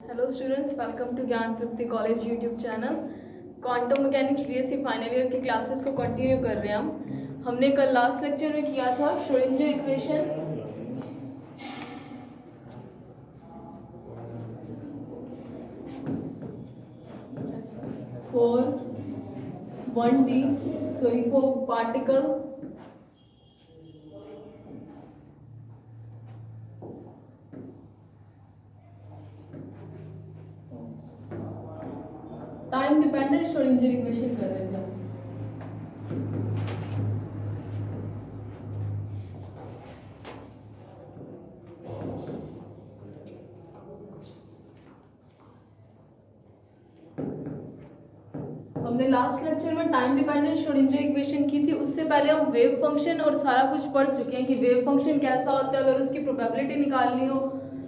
Hello students, welcome to Gyan Tripti college YouTube channel. Quantum mechanics BSc final year की classes को continue कर रहे हैं हमने कल लास्ट लेक्चर में किया था Schrodinger equation. For 1D for particle time dependent Schrodinger equation कर रहे थे। हमने लास्ट लेक्चर में टाइम डिपेंडेंट श्रोडिंगर इक्वेशन की थी। उससे पहले हम वेव फंक्शन और सारा कुछ पढ़ चुके हैं कि वेव फंक्शन कैसा होता है, अगर उसकी प्रोबेबिलिटी निकालनी हो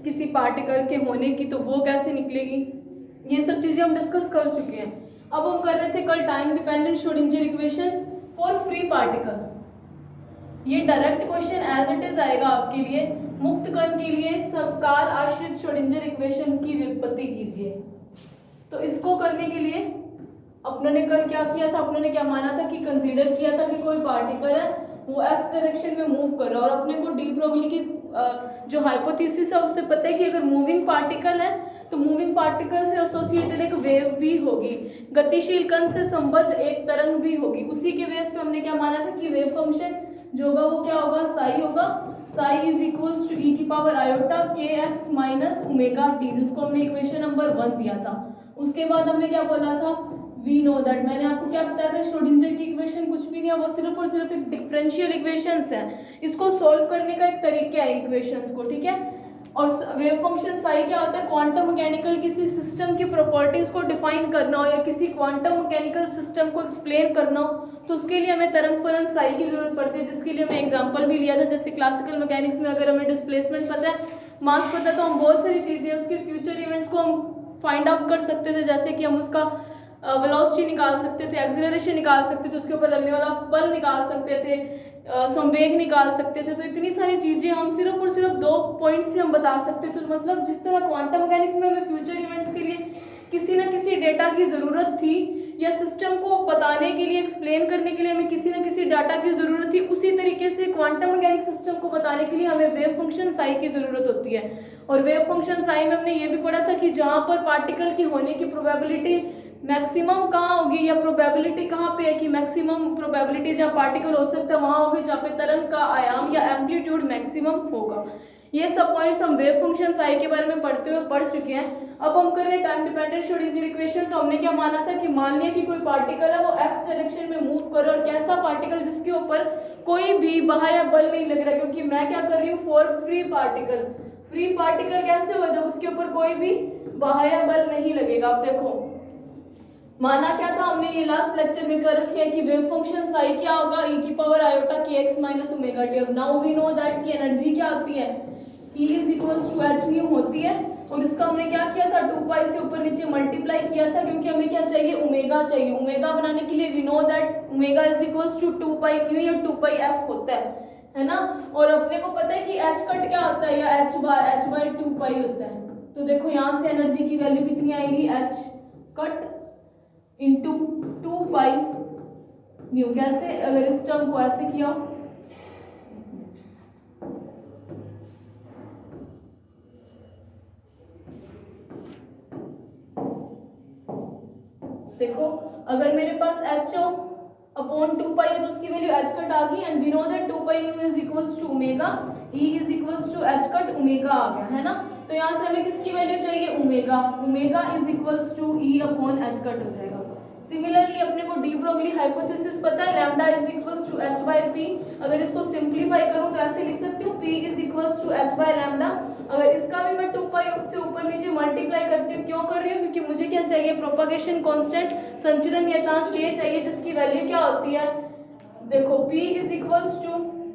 किसी पार्टिकल के होने की तो वो कैसे निकलेगी, ये सब चीज़ें हम डिस्कस कर चुके हैं। अब हम कर रहे थे कल time dependent Schrodinger equation for free particle. ये direct question as it is आएगा आपके लिए। मुक्त कण के लिए सबकाल आश्रित श्रोडिंगर इक्वेशन की व्युत्पत्ति कीजिए। तो इसको करने के लिए अपनों ने कल क्या किया था, अपनों ने क्या माना था कि कंसीडर किया था कि कोई पार्टिकल है वो एक्स डायरेक्शन में मूव कर रहा है, और अपने को डी ब्रोगली की जो हाइपोथेसिस है उससे पता है कि अगर मूविंग पार्टिकल है तो मूविंग पार्टिकल से एसोसिएटेड एक वेव भी होगी, गतिशील कण से संबद्ध एक तरंग भी होगी। उसी के बेस पे हमने क्या माना था कि वेव फंक्शन जो होगा वो क्या होगा, साई होगा। साई इज इक्वल्स टू ई की पावर आयोटा के एक्स माइनस ओमेगा टी, जिसको हमने इक्वेशन नंबर 1 दिया था। उसके बाद हमने क्या बोला था, वी नो दैट, मैंने आपको क्या बताया था, श्रोडिंगर की इक्वेशन कुछ भी नहीं है, वो सिर्फ और सिर्फ एक डिफरेंशियल इक्वेशंस है। इसको सॉल्व करने का एक तरीका है इक्वेशंस को, ठीक है। और वेव फंक्शन साई क्या होता है, क्वांटम मैकेनिकल किसी सिस्टम की प्रॉपर्टीज को डिफाइन करना हो या किसी क्वांटम मैकेनिकल सिस्टम को एक्सप्लेन करना हो तो उसके लिए हमें तरंग फलन साई की जरूरत पड़ती है, जिसके लिए हमें एग्जांपल भी लिया था। जैसे क्लासिकल मैकेनिक्स में अगर हमें डिस्प्लेसमेंट पता है, मास पता है, तो हम बहुत सारी चीजें उसके फ्यूचर इवेंट्स को हम फाइंड आउट कर सकते थे। जैसे कि हम उसका वेलोसिटी निकाल सकते थे, एक्सीलरेशन निकाल सकते थे, उसके ऊपर लगने वाला बल निकाल सकते थे, संवेग निकाल सकते थे। तो इतनी सारी चीजें हम सिर्फ और सिर्फ 2 पॉइंट्स से हम बता सकते थे। तो मतलब जिस तरह क्वांटम मैकेनिक्स में हमें फ्यूचर इवेंट्स के लिए किसी न किसी डेटा की जरूरत थी या सिस्टम को बताने के लिए, एक्सप्लेन करने के लिए हमें किसी न किसी डाटा की जरूरत थी, उसी तरीके से क्वांटम मैकेनिक्स सिस्टम को बताने के लिए हमें वेव फंक्शन साई की जरूरत होती है। और वेव फंक्शन साई में हमने ये भी पढ़ा था कि जहां पर पार्टिकल की होने की प्रोबेबिलिटी मैक्सिमम कहाँ होगी या प्रोबेबिलिटी कहाँ पे है कि मैक्सिमम प्रोबेबिलिटी जहाँ पार्टिकल हो सकता है वहां होगी जहाँ पे तरंग का आयाम या एम्पलीट्यूड मैक्सिमम होगा। ये सब पॉइंट्स हम वेव फंक्शन साई के बारे में पढ़ते हुए पढ़ चुके हैं। अब हम कर रहे हैं टाइम डिपेंडेंट श्रोडिंगर इक्वेशन। तो हमने क्या माना था कि मान लिया कि कोई पार्टिकल है वो एक्स डायरेक्शन में मूव कर रहा है, और कैसा पार्टिकल, जिसके ऊपर कोई भी बाह्य बल नहीं लग रहा है, क्योंकि मैं क्या कर रही हूँ, for free particle. Free particle कैसे होगा, जब उसके ऊपर कोई भी बाह्य बल नहीं लगेगा। अब देखो माना क्या था हमने, ये लास्ट लेक्चर में कर रखी है कि वेव फंक्शन साई क्या होगा, ई की पावर आयोटा के एक्स माइनस ओमेगा टी। अब नाउ वी नो दैट की एनर्जी क्या होती है, E is equals to H nu होती है। और इसका हमने क्या किया था, 2 पाई से ऊपर नीचे मल्टीप्लाई किया था, क्योंकि हमें क्या चाहिए, ओमेगा चाहिए। ओमेगा बनाने के लिए we know that omega is equals to 2 pi nu या 2 पाई एफ होता है ना। और अपने को पता है कि एच कट क्या होता है, या एच बार 2 पाई होता है। तो देखो यहाँ से एनर्जी की वैल्यू कितनी आएगी, H cut into 2 pi new. कैसे, अगर इस टर्म को ऐसे किया, देखो अगर मेरे पास एच अपॉन 2 पाई है तो उसकी वैल्यू एच कट आ गई। And we know that 2 pi nu is equals to omega, E is equals to H cut omega आ गया, है ना। तो यहाँ से हमें किसकी वैल्यू चाहिए, omega. Omega is equals to E upon H cut हो जाएगा। सिमिलरली अपने को डी ब्रोगली हाइपोथेसिस पता है, lambda is equals to H by P. अगर इसको सिंप्लीफाई करूं तो ऐसे लिख सकती हूँ, P is equals to H by lambda. अगर इसका भी मैं 2 पाई से ऊपर नीचे मल्टीप्लाई करती हूँ, क्यों कर रही हूँ, क्योंकि मुझे क्या चाहिए, प्रोपगेशन कांस्टेंट, संचरण नियतांक के चाहिए, जिसकी वैल्यू क्या होती है, देखो p is equals to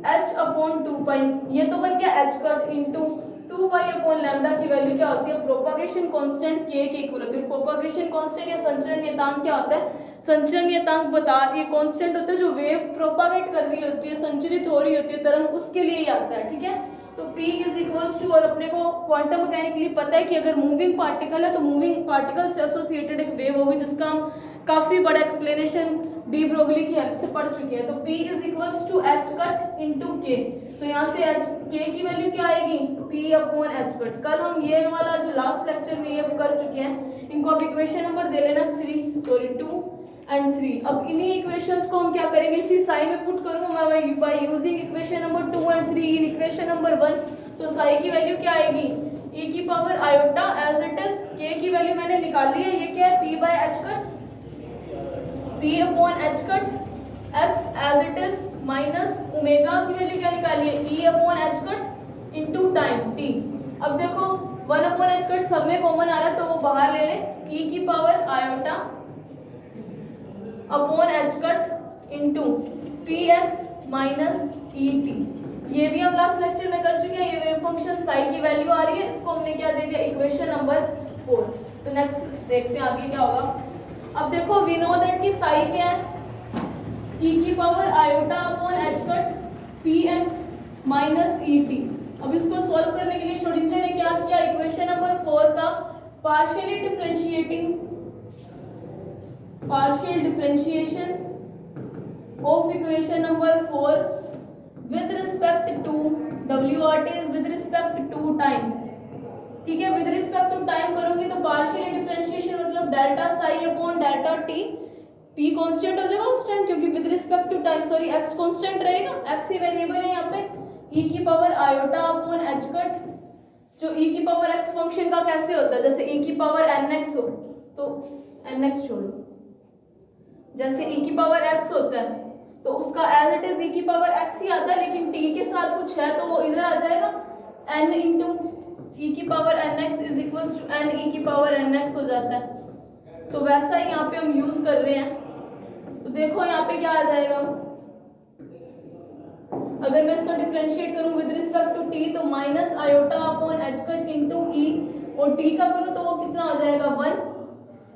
h upon 2 pi, ये तो बन गया h cut into 2 pi upon lambda की वैल्यू क्या होती है, प्रोपगेशन कांस्टेंट k के इक्वल होती है। प्रोपगेशन कांस्टेंट या संचरण नियतांक क्या होता है, संचरण नियतांक बता, ये कांस्टेंट होता है जो वेव प्रोपागेट कर रही होती है, संचरित हो रही होती है तरंग, उसके लिए ही आता है, ठीक है। तो P इज इक्वल्स टू, और अपने को क्वांटम मैकेनिकली पता है कि अगर मूविंग पार्टिकल है तो मूविंग पार्टिकल से एसोसिएटेड एक वेव होगी, जिसका हम काफ़ी बड़ा एक्सप्लेनेशन डी ब्रोगली की हेल्प से पढ़ चुके हैं। तो P is equals to H cut into K, तो यहाँ से एच के की वैल्यू क्या आएगी, P अपॉन एच कट। कल हम ये वाला जो लास्ट लेक्चर में ये कर चुके हैं, इनको आप इक्वेशन नंबर दे लेना 2 एंड 3। अब इन्हीं इक्वेशंस को हम क्या करेंगे, इसी साई में पुट करूंगा मैं by using equation number 2 and 3 in equation number 1। तो साई की वैल्यू क्या आएगी, e की power iota as it is, K की वैल्यू मैंने निकाल ली है, ये क्या है p by H cut, p upon H cut x as it is, minus omega की वैल्यू क्या निकाली है, e upon H cut into time t। अब देखो 1 अपॉन एच कट सब में कॉमन आ रहा है तो वो बाहर ले ले, e की power iota upon H cut into P x minus E T. ये भी हम लास्ट लेक्चर में कर चुके हैं। ये वेव फंक्शन साई की वैल्यू आ रही है, इसको हमने क्या दे दिया, इक्वेशन नंबर 4। तो नेक्स्ट देखते हैं आगे क्या होगा। अब देखो वी नो दैट की साई क्या है, ई की power iota upon H cut p x minus E T. अब इसको सॉल्व करने के लिए श्रोडिंगर ने क्या किया, इक्वेशन नंबर 4 का partial differentiation of equation number 4 with respect to WRT is with respect to time। ठीक है, with respect to time करूंगी तो partially differentiation मतलब delta Sai upon delta T, p constant हो जाएगा उस टाइम क्योंकि with respect to time sorry x constant रहेगा, x ही वेरिएबल है यहाँ पे, e की power iota upon h cut, जो e की पावर x फंक्शन का कैसे होता है, जैसे e की पावर nx हो तो nx छोड़ो, जैसे e की पावर x होता है तो उसका एज इट इज e की पावर x ही आता है, लेकिन t के साथ कुछ है तो वो इधर आ जाएगा, n इंटू e की power nx is equals to n e की पावर nx हो जाता है। तो वैसा ही यहाँ पे हम यूज कर रहे हैं। तो देखो यहाँ पे क्या आ जाएगा, अगर मैं इसको डिफरेंशिएट करूँ विद रिस्पेक्ट टू t तो minus iota upon H cut into E, और t का करूँ तो वो कितना आ जाएगा 1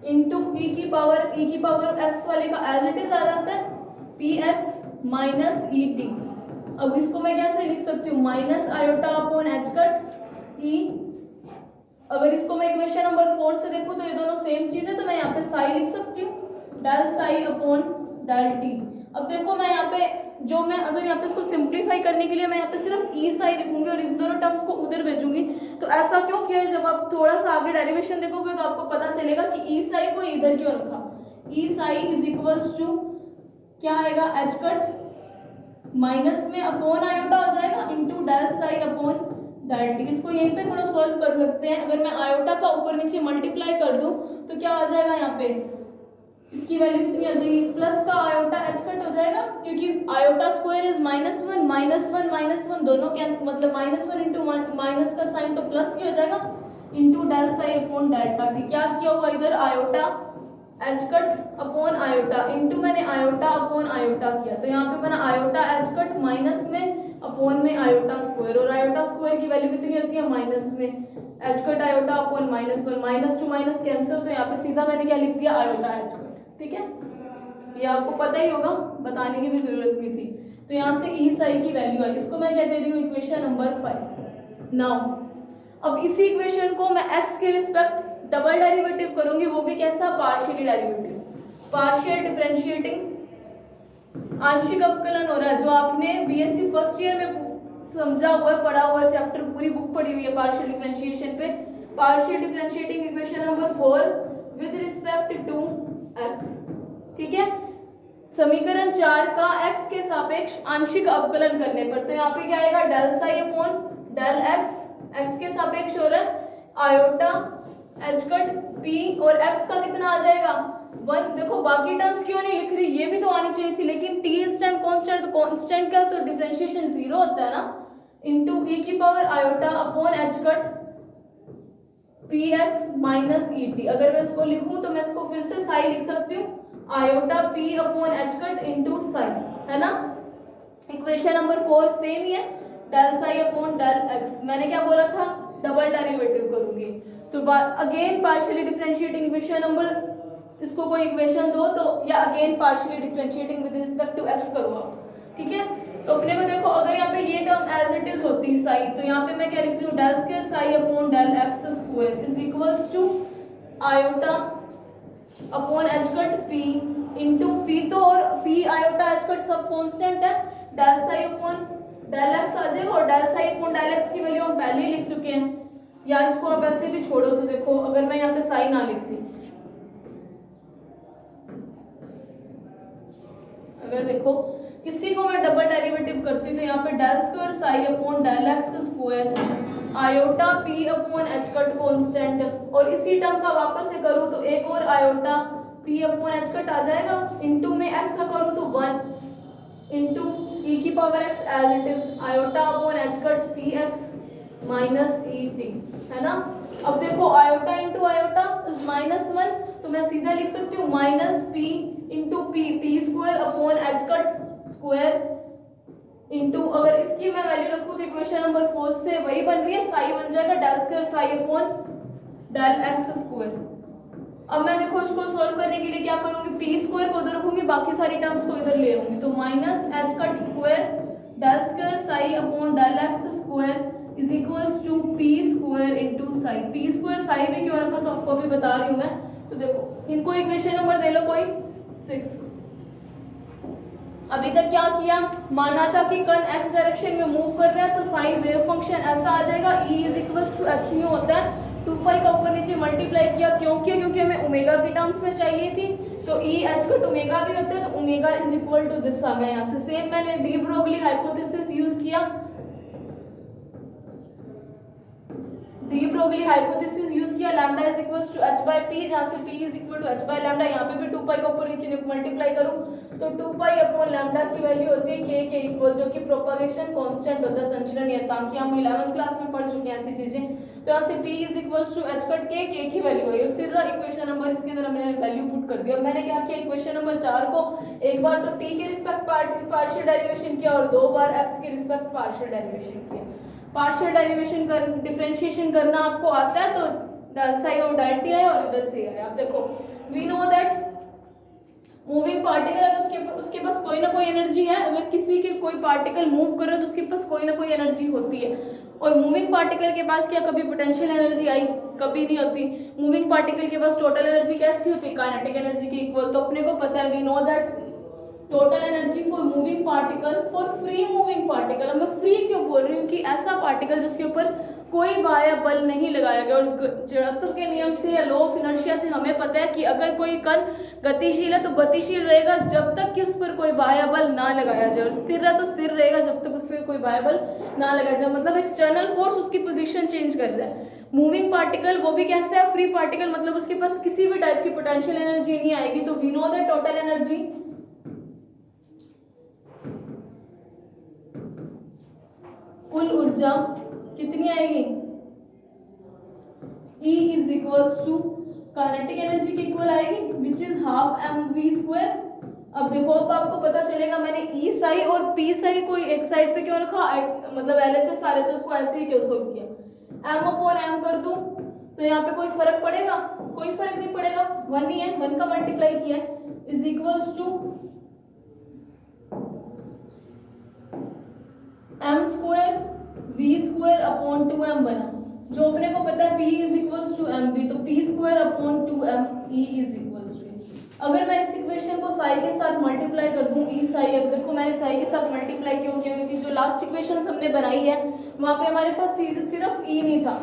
इंटू ई की पावर x वाले का एज इट इज आ जाता है P x minus E T. अब इसको मैं कैसे लिख सकती हूँ, minus iota upon H cut E. अगर इसको मैं इक्वेशन नंबर 4 से देखूँ तो ये दोनों सेम चीज है, तो मैं यहाँ पे साई लिख सकती हूँ, del psi upon del T. अब देखो मैं यहाँ पे जो मैं अगर यहाँ पे इसको सिंप्लीफाई करने के लिए मैं यहाँ पे सिर्फ ई साई लिखूंगी और इन दोनों टर्म्स को उधर भेजूंगी। तो ऐसा क्यों किया है, जब आप थोड़ा सा आगे डेरिवेशन देखोगे तो आपको पता चलेगा कि ई साई को इधर क्यों रखा। E psi is equals to क्या आएगा, एच कट माइनस में अपॉन आयोटा हो जाएगा into del psi upon del T. इसको यहीं पे थोड़ा सॉल्व कर सकते हैं। अगर मैं आयोटा का ऊपर नीचे मल्टीप्लाई कर दूं तो क्या आ जाएगा, यहाँ पे इसकी वैल्यू कितनी आ जाएगी, प्लस का आयोटा एच कट हो जाएगा, क्योंकि आयोटा स्क्वायर इज -1 दोनों के मतलब -1 इंटू माइनस का साइन तो प्लस ही हो जाएगा into del psi upon delta T. क्या किया हुआ इधर, iota H cut upon iota into मैंने आयोटा अपॉन आयोटा किया, तो यहाँ पे बना आयोटा एच कट माइनस में अपॉन में आयोटा स्क्वायर, और आयोटा स्क्वायर की वैल्यू कितनी होती है माइनस में, H cut iota upon -1, minus to minus cancel, तो यहाँ पे सीधा मैंने क्या लिख दिया, आयोटा एच कट। ठीक है, ये आपको पता ही होगा, बताने की भी जरूरत नहीं थी। तो यहाँ से ई साई की वैल्यू है, इसको मैं क्या दे रही हूँ, इक्वेशन नंबर 5। नाउ अब इसी इक्वेशन को मैं x के रिस्पेक्ट डबल डेरिवेटिव करूंगी, वो भी कैसा, पार्शियली डेरिवेटिव, पार्शियल डिफरेंशिएटिंग, आंशिक अवकलन हो रहा है, जो आपने बीएससी फर्स्ट ईयर में समझा हुआ है, पढ़ा हुआ है, चैप्टर पूरी बुक पढ़ी हुई है पार्शियल डिफरेंशिएशन पे। Partial differentiating equation number 4 with respect to x। ठीक है, समीकरण 4 का x के सापेक्ष आंशिक अवकलन करने पर, तो यहाँ पे क्या आएगा, del psi upon del x के सापेक्ष हो रहा है आयोटा एच कट p, और x का कितना आ जाएगा 1। देखो बाकी टर्म्स क्यों नहीं लिख रही, ये भी तो आनी चाहिए थी, लेकिन t इस टाइम कांस्टेंट, तो कांस्टेंट का तो डिफरेंशिएशन 0 होता है ना, इंटू e की power iota upon H cut p x minus E T. अगर मैं इसको लिखूं तो मैं इसको फिर से साई लिख सकती हूँ, iota P upon H cut into psi, है ना। इक्वेशन नंबर 4 सेम ही है, del psi upon del x. मैंने क्या बोला था, डबल डेरिवेटिव करूंगी, तो again partially differentiating equation number, इसको कोई इक्वेशन दो तो, या again partially differentiating with respect to x करो आप। ठीक है, तो अपने को देखो अगर यहाँ पे ये टर्म एज इट इज होती साई, तो यहाँ पे मैं क्या लिख रही हूँ, del square psi upon del x square is equals to iota upon H cut P into P, तो और पी आयोटा एच कट सब कांस्टेंट है, del psi upon del X आ जाएगा, और del psi upon del x की value हम पहले ही लिख चुके हैं, या इसको आप ऐसे भी छोड़ो। तो देखो अगर मैं यहाँ पे साई ना लिखती, अगर देखो इसी को मैं डबल डेरिवेटिव करती तो यहाँ पे del square psi upon del x square iota P upon H cut constant, और इसी टर्म का वापस से करूँ तो एक और iota P upon H cut आ जाएगा, इनटू में एक्स का करूँ तो 1 इंटू ई की power x as it is iota upon H cut p x minus E t, है ना। अब देखो आयोटा इंटू आयोटा इज -1, तो मैं सीधा लिख सकती हूँ minus P into P square upon H cut square into, अगर इसकी मैं वैल्यू रखूँ तो इक्वेशन नंबर 4 से वही बन रही है, साई बन जाएगा del square psi upon del x square. अब मैं देखो इसको सॉल्व करने के लिए क्या करूंगी, पी स्क्वायर को उधर रखूंगी, बाकी सारी टर्म्स को इधर ले आऊंगी, तो minus H cut square del square psi upon del x square is equals to p square into psi. P square psi में क्यों रखा तो आपको अभी बता रही हूँ मैं। तो देखो इनको इक्वेशन नंबर दे लो कोई 6। अभी तक क्या किया, माना था कि कण x डायरेक्शन में मूव कर रहा है तो साइन वेव फंक्शन ऐसा आ जाएगा, E is equals to h mu होता है 2 पाई का ऊपर नीचे मल्टीप्लाई किया, क्योंकि हमें ओमेगा की टर्म्स में चाहिए थी, तो E एच कट ओमेगा भी होता है, तो omega is equal to this आ गया। यहाँ से सेम मैंने डी ब्रोगली हाइपोथेसिस यूज किया, डी ब्रोगली हाइपोथेसिस यूज किया, lambda is equals to h by p, जहाँ से p is equal to h by lambda, यहाँ पे भी 2 पाई का ऊपर नीचे मल्टीप्लाई करूँ तो 2 पाई अपॉन लैम्डा की वैल्यू होती है k के इक्वल, जो कि प्रोपगेशन कांस्टेंट होता है, संचरण नियतांक, हम 11th क्लास में पढ़ चुके हैं ऐसी चीजें। तो यहाँ से p is equals to h cut k की वैल्यू है, सीधा इक्वेशन नंबर इसके अंदर मैंने वैल्यू पुट कर दिया। मैंने क्या किया, इक्वेशन नंबर 4 को एक बार तो t के रिस्पेक्ट पार्शियल डेरिवेशन किया और 2 बार x के रिस्पेक्ट पार्शियल डेरिवेशन किया। पार्शियल डेरिवेशन कर डिफरेंशिएशन करना आपको आता है, तो डेल साई और डेल टी है और इधर से है। अब देखो we know that moving particle है तो उसके पास कोई ना कोई एनर्जी है, अगर किसी के कोई पार्टिकल मूव कर रहा है तो उसके पास कोई ना कोई एनर्जी होती है, और मूविंग पार्टिकल के पास क्या कभी पोटेंशियल एनर्जी आई, कभी नहीं होती। मूविंग पार्टिकल के पास टोटल एनर्जी कैसी होती है, काइनेटिक एनर्जी के इक्वल। तो अपने को पता है, we know that total energy for moving particle, for free moving particle. अब मैं फ्री क्यों बोल रही हूँ, कि ऐसा पार्टिकल जिसके ऊपर कोई बाह्य बल नहीं लगाया गया, और जड़त्व के नियम से या लॉ ऑफ इनर्शिया से हमें पता है कि अगर कोई कण गतिशील है तो गतिशील रहेगा जब तक कि उस पर कोई बाह्य बल ना लगाया जाए, और स्थिर है तो स्थिर रहेगा जब तक उस पर कोई बाह्य बल ना लगाया जाए, मतलब एक्सटर्नल फोर्स उसकी पोजीशन चेंज कर रहा है। मूविंग पार्टिकल वो भी कैसे है, फ्री पार्टिकल, मतलब उसके पास किसी भी टाइप की पोटेंशियल एनर्जी नहीं आएगी। तो we know that total energy कुल ऊर्जा कितनी आएगी, E is equals to kinetic energy के इक्वल आएगी, which is half mv square. अब देखो अब आपको पता चलेगा मैंने E साई और P साई को एक साइड पे क्यों रखा, मतलब LHS RHS को ऐसे ही क्यों सोल्व किया। m अपॉन m कर दूं तो यहाँ पे कोई फर्क पड़ेगा, कोई फर्क नहीं पड़ेगा, 1 ही है, 1 का मल्टीप्लाई किया is equals to m square v square upon 2m बना, जो अपने को पता है p is equals to mv, तो p square upon 2m e is equals to. अगर मैं इस इक्वेशन को साई के साथ मल्टीप्लाई कर दूं e साई, अब देखो मैंने साई के साथ मल्टीप्लाई क्यों किया, क्योंकि जो लास्ट इक्वेशन हमने बनाई है वहाँ पे हमारे पास सिर्फ e नहीं था,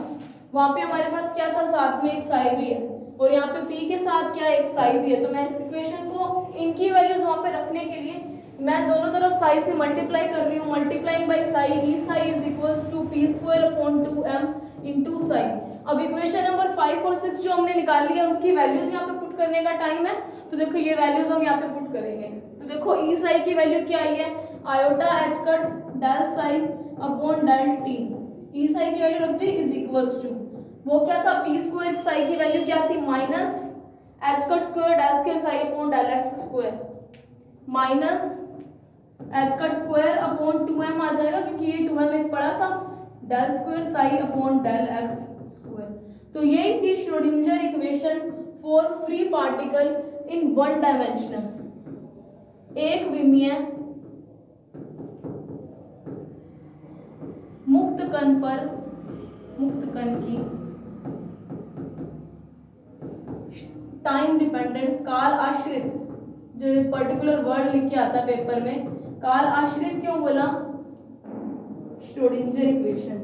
वहाँ पे हमारे पास क्या था, साथ में एक साई भी है, और यहाँ पे p के साथ क्या एक साई भी है। तो मैं इस इक्वेशन को इनकी वैल्यूज वहाँ पे रखने के लिए मैं दोनों तरफ साई से मल्टीप्लाई कर रही हूँ, multiplying by psi, e psi is equals to p square upon 2m into psi. अब इक्वेशन नंबर 5 और 6 जो हमने निकाल लिया उनकी वैल्यूज यहाँ पे पुट करने का टाइम है। तो देखो ये वैल्यूज हम यहाँ पे पुट करेंगे, तो देखो e साई की वैल्यू क्या आई है, iota h cut del psi upon del t, e psi की वैल्यू रख दी इज इक्वल्स टू, वो क्या था, p स्क्वायर साई की वैल्यू क्या थी, minus h cut square del square psi upon del x square, minus H cut square upon 2m आ जाएगा, क्योंकि ये 2m एक पड़ा था, del square psi upon del x square. तो यही थी Schrodinger equation for free particle in 1 dimensional, एक विमीय मुक्त कण की टाइम डिपेंडेंट काल आश्रित, जो पर्टिकुलर वर्ड लिख के आता है पेपर में, काल आश्रित क्यों बोला? Schrödinger equation.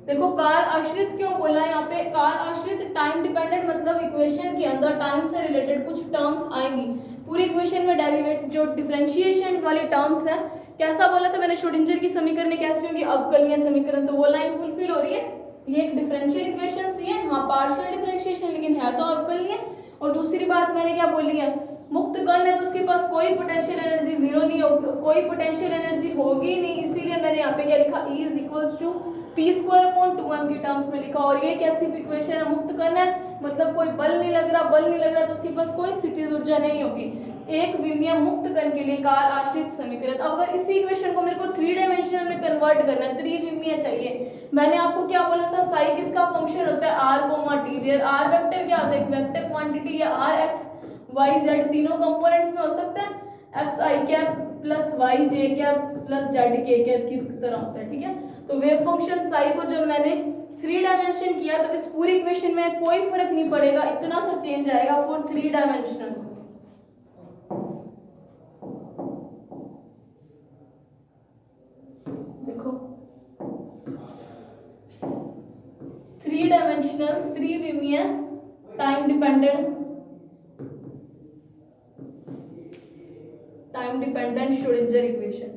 देखो काल आश्रित क्यों बोला यहाँ पे? काल आश्रित टाइम डिपेंडेंट मतलब इक्वेशन के अंदर टाइम से रिलेटेड कुछ टर्म्स आएंगी पूरी इक्वेशन में, डेरिवेट जो डिफरेंशिएशन वाली टर्म्स है। कैसा बोला था मैंने? श्रोडिंजर की समीकरण कैसी होगी? अवकलनीय समीकरण। तो वो लाइन फुलफिल हो रही है। ये एक डिफरेंशियल इक्वेशन सी है, हाँ पार्शियल डिफरेंशिएशन, लेकिन है तो अवकलनीय। और दूसरी बात मैंने क्या बोली है? मुक्त कण है तो उसके पास कोई पोटेंशियल एनर्जी जीरो नहीं होगी, कोई पोटेंशियल एनर्जी होगी नहीं, इसीलिए मैंने यहाँ पे क्या लिखा? E is equals to p²/2m की टर्म्स में लिखा। और ये कैसी इक्वेशन है? मुक्त कण है मतलब कोई बल नहीं लग रहा तो उसके पास कोई स्थितिज ऊर्जा नहीं होगी। एक विमीय मुक्त कण के लिए काल आश्रित समीकरण। अब अगर इसी इक्वेशन को मेरे को 3 डायमेंशनल में कन्वर्ट करना है, त्रिविमीय चाहिए। मैंने आपको क्या बोला था? साई किसका फंक्शन होता है? r, t, where r vector क्या होता है? एक वेक्टर क्वांटिटी या r x y z तीनों कंपोनेंट्स में हो सकता है, x i cap plus y j cap plus z k cap की तरह होता है, ठीक है। तो वेव फंक्शन साई को जब मैंने 3 डायमेंशन किया तो इस पूरी इक्वेशन में कोई फर्क नहीं पड़ेगा, इतना सा चेंज आएगा फॉर 3 डायमेंशनल। देखो 3 डायमेंशनल त्रिविमीय टाइम डिपेंडेंट श्रोडिंजर इक्वेशन।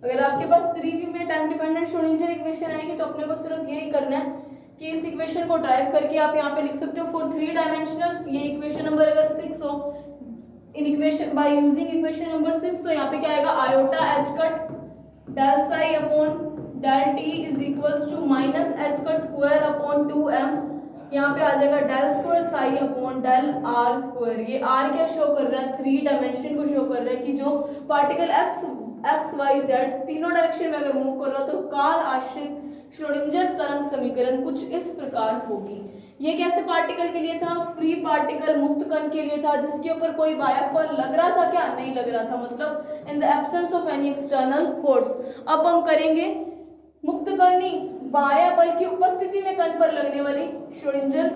अगर आपके पास त्रिविमीय टाइम डिपेंडेंट श्रोडिंजर इक्वेशन आएगी तो अपने को सिर्फ यही करना है कि इस इक्वेशन को ड्राइव करके आप यहाँ पे लिख सकते हो फॉर 3 डायमेंशनल। ये इक्वेशन नंबर अगर 6 हो, in equation by using equation number 6, तो यहाँ पे क्या आएगा? Iota H cut del psi upon del T is equals to minus H cut square upon 2m। यहाँ पे आ जाएगा del square psi upon del r square. ये आर क्या शो कर रहा है? 3 डायमेंशन को शो कर रहा है कि जो पार्टिकल एक्स वाई जेड तीनों डायरेक्शन में अगर मूव कर रहा तो काल आश्रित श्रोडिंजर तरंग समीकरण कुछ इस प्रकार होगी। ये कैसे पार्टिकल के लिए था? फ्री पार्टिकल मुक्त कण के लिए था, जिसके ऊपर कोई बाह्य बल लग रहा था क्या? नहीं लग रहा था, मतलब in the absence of any external force. अब हम करेंगे मुक्त कण नहीं, बाह्य बल की उपस्थिति में कण पर लगने वाली श्रोडिंजर।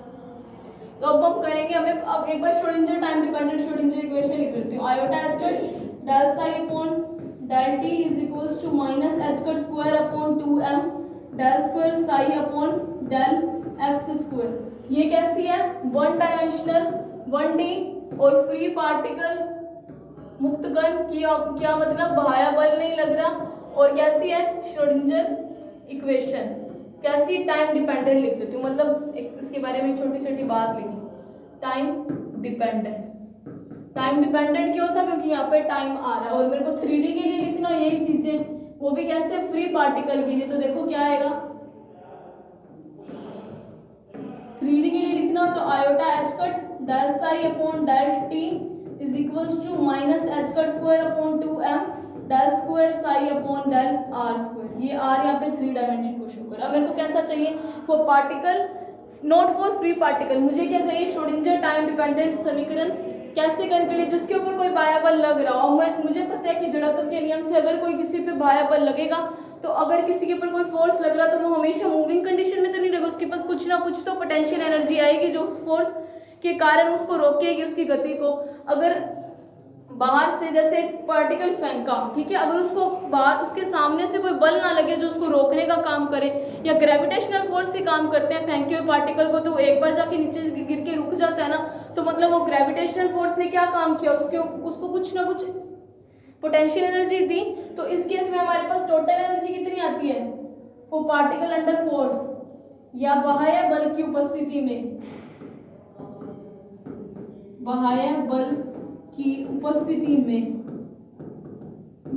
तो अब हम करेंगे, हमें अब एक बार Schrodinger time dependent Schrodinger equation लिख लेती हूँ। Iota H cut del psi upon del T is equals to minus H cut square upon 2m del square psi upon del x square. ये कैसी है? 1 डायमेंशनल 1D और free particle मुक्त कण की क्या मतलब? बाह्य बल नहीं लग रहा। और कैसी है? Schrödinger equation. कैसी? टाइम डिपेंडेंट लिख देती हूँ, मतलब इसके बारे में छोटी छोटी बात लिखी। टाइम डिपेंडेंट क्यों था? क्योंकि यहाँ पे टाइम आ रहा है और मेरे को 3D के लिए लिखना यही चीजें, वो भी कैसे? फ्री पार्टिकल के लिए। तो देखो क्या आएगा? 3D के लिए लिखना तो iota H cut del psi upon del T is equals to minus H cut square upon 2m del square psi upon del r square. ये आर यहाँ पे 3 डायमेंशन को शो कर रहा है। मेरे को कैसा चाहिए? For particle, not for free particle. मुझे क्या चाहिए? श्रोडिंजर टाइम डिपेंडेंट समीकरण कैसे कण के लिए जिसके ऊपर कोई बाह्य बल लग रहा हो। मुझे पता है कि जड़त्व के नियम से अगर कोई किसी पे बाह्य बल लगेगा तो अगर किसी के ऊपर कोई फोर्स लग रहा तो वो हमेशा मूविंग कंडीशन में तो नहीं रहेगा, उसके पास कुछ ना कुछ तो पोटेंशियल एनर्जी आएगी जो उस फोर्स के कारण उसको रोकेगी उसकी गति को। अगर बाहर से जैसे पार्टिकल फेंका, ठीक है, अगर उसको बाहर उसके सामने से कोई बल ना लगे जो उसको रोकने का काम करे, या ग्रेविटेशनल फोर्स से काम करते हैं फेंके हुए पार्टिकल को, तो एक बार जाके नीचे गिर के रुक जाता है ना, तो मतलब वो ग्रेविटेशनल फोर्स ने क्या काम किया? उसको कुछ ना कुछ पोटेंशियल एनर्जी दी। तो इस केस में हमारे पास टोटल एनर्जी कितनी आती है? वो पार्टिकल अंडर फोर्स या बाह्य बल की उपस्थिति में, बाह्य बल की उपस्थिति में